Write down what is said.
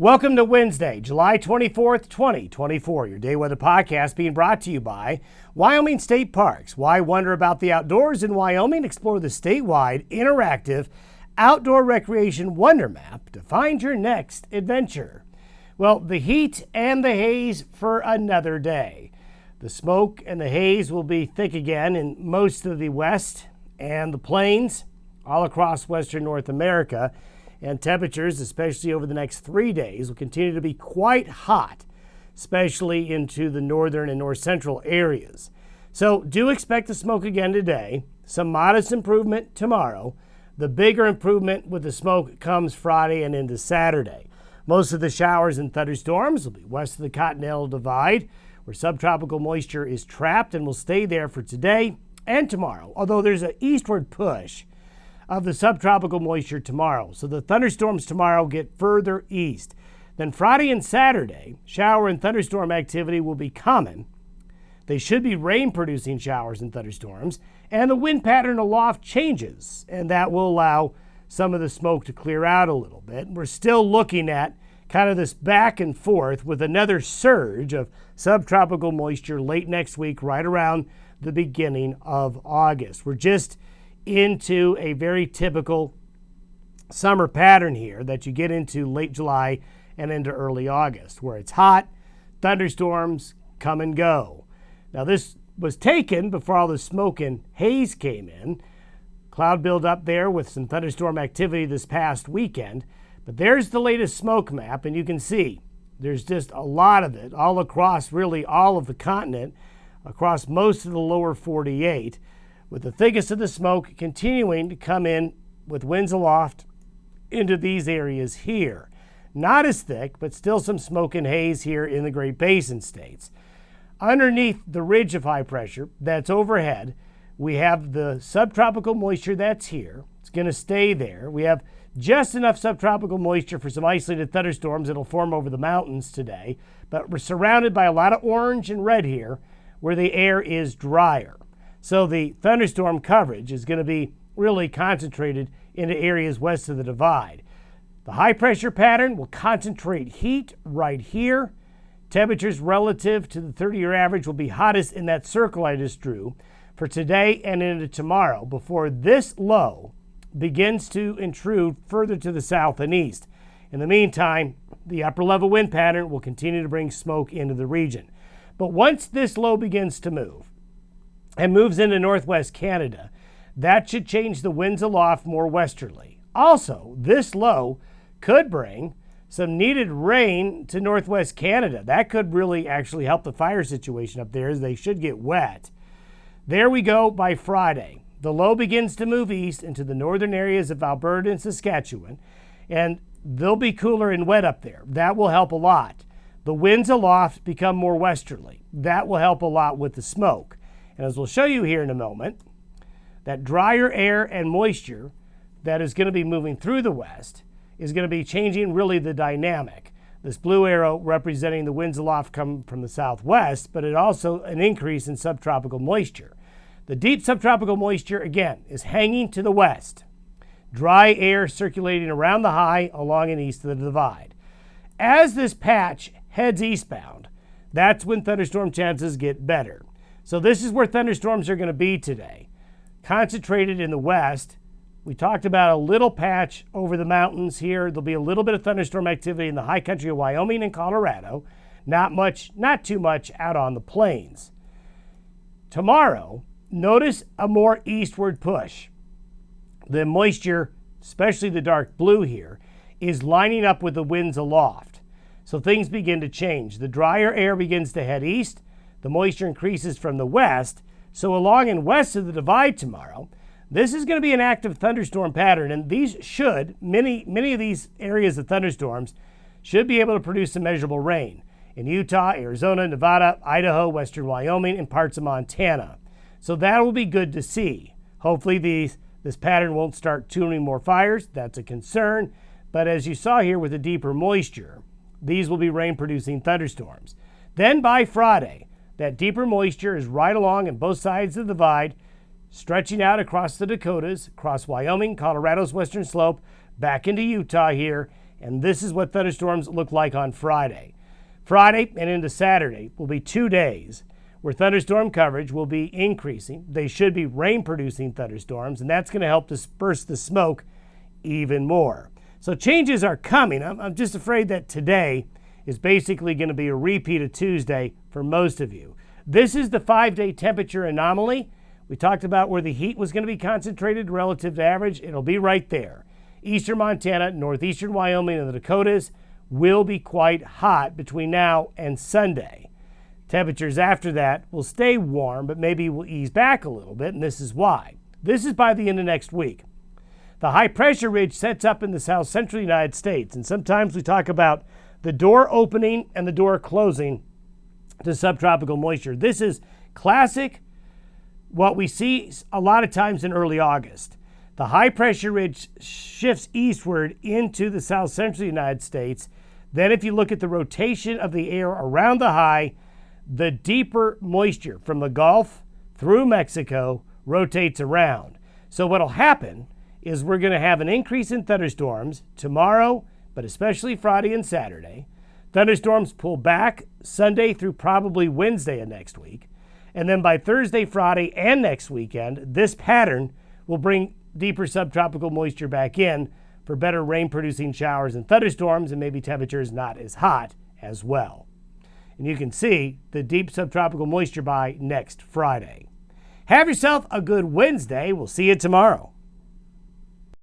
Welcome to Wednesday, July 24th, 2024, your day weather podcast being brought to you by Wyoming State Parks. Why wonder about the outdoors in Wyoming? Explore the statewide interactive outdoor recreation wonder map to find your next adventure. Well, the heat and the haze for another day. The smoke and the haze will be thick again in most of the west and the plains all across western North America. And temperatures, especially over the next 3 days, will continue to be quite hot, especially into the northern and north central areas. So do expect the smoke again today. Some modest improvement tomorrow. The bigger improvement with the smoke comes Friday and into Saturday. Most of the showers and thunderstorms will be west of the Continental Divide, where subtropical moisture is trapped and will stay there for today and tomorrow, although there's an eastward push of the subtropical moisture tomorrow. So the thunderstorms tomorrow get further east. Then Friday and Saturday, shower and thunderstorm activity will be common. They should be rain-producing showers and thunderstorms, and the wind pattern aloft changes, and that will allow some of the smoke to clear out a little bit. We're still looking at kind of this back and forth with another surge of subtropical moisture late next week, right around the beginning of August. We're just into a very typical summer pattern here that you get into late July and into early August, where it's hot, thunderstorms come and go. Now this was taken before all the smoke and haze came in. Cloud buildup there with some thunderstorm activity this past weekend. But there's the latest smoke map, and you can see there's just a lot of it all across really all of the continent, across most of the lower 48. With the thickest of the smoke continuing to come in with winds aloft into these areas here. Not as thick, but still some smoke and haze here in the Great Basin states. Underneath the ridge of high pressure that's overhead, we have the subtropical moisture that's here. It's going to stay there. We have just enough subtropical moisture for some isolated thunderstorms that'll form over the mountains today, but we're surrounded by a lot of orange and red here where the air is drier. So the thunderstorm coverage is going to be really concentrated into areas west of the divide. The high pressure pattern will concentrate heat right here. Temperatures relative to the 30-year average will be hottest in that circle I just drew for today and into tomorrow before this low begins to intrude further to the south and east. In the meantime, the upper level wind pattern will continue to bring smoke into the region. But once this low begins to move, and moves into northwest Canada, that should change the winds aloft more westerly. Also, this low could bring some needed rain to northwest Canada. That could really actually help the fire situation up there, as they should get wet. There we go by Friday. The low begins to move east into the northern areas of Alberta and Saskatchewan, and they'll be cooler and wet up there. That will help a lot. The winds aloft become more westerly. That will help a lot with the smoke. And as we'll show you here in a moment, that drier air and moisture that is going to be moving through the west is going to be changing really the dynamic. This blue arrow representing the winds aloft come from the southwest, but it also an increase in subtropical moisture. The deep subtropical moisture, again, is hanging to the west. Dry air circulating around the high along and east of the divide. As this patch heads eastbound, that's when thunderstorm chances get better. So this is where thunderstorms are going to be today. Concentrated in the west. We talked about a little patch over the mountains here. There'll be a little bit of thunderstorm activity in the high country of Wyoming and Colorado. Not too much out on the plains. Tomorrow, notice a more eastward push. The moisture, especially the dark blue here, is lining up with the winds aloft. So things begin to change. The drier air begins to head east. The moisture increases from the west, so along and west of the divide tomorrow, this is going to be an active thunderstorm pattern, and these should, many of these areas of thunderstorms should be able to produce some measurable rain in Utah, Arizona, Nevada, Idaho, western Wyoming, and parts of Montana. So that will be good to see. Hopefully this pattern won't start tuning more fires. That's a concern, but as you saw here with the deeper moisture, these will be rain-producing thunderstorms. Then by Friday, that deeper moisture is right along on both sides of the divide, stretching out across the Dakotas, across Wyoming, Colorado's western slope, back into Utah here, And this is what thunderstorms look like on Friday. Friday and into Saturday will be 2 days where thunderstorm coverage will be increasing. They should be rain-producing thunderstorms, and that's going to help disperse the smoke even more. So changes are coming. I'm just afraid that today is basically going to be a repeat of Tuesday for most of you. This is the 5-day temperature anomaly. We talked about where the heat was going to be concentrated relative to average. It'll be right there. Eastern Montana, northeastern Wyoming, and the Dakotas will be quite hot between now and Sunday. Temperatures after that will stay warm, but maybe will ease back a little bit, and this is why. This is by the end of next week. The high pressure ridge sets up in the south central United States, and sometimes we talk about the door opening and the door closing to subtropical moisture. This is classic what we see a lot of times in early August. The high pressure ridge shifts eastward into the south central United States. Then if you look at the rotation of the air around the high, the deeper moisture from the Gulf through Mexico rotates around. So what'll happen is we're going to have an increase in thunderstorms tomorrow, but especially Friday and Saturday. Thunderstorms pull back Sunday through probably Wednesday of next week. And then by Thursday, Friday, and next weekend, this pattern will bring deeper subtropical moisture back in for better rain-producing showers and thunderstorms, and maybe temperatures not as hot as well. And you can see the deep subtropical moisture by next Friday. Have yourself a good Wednesday. We'll see you tomorrow.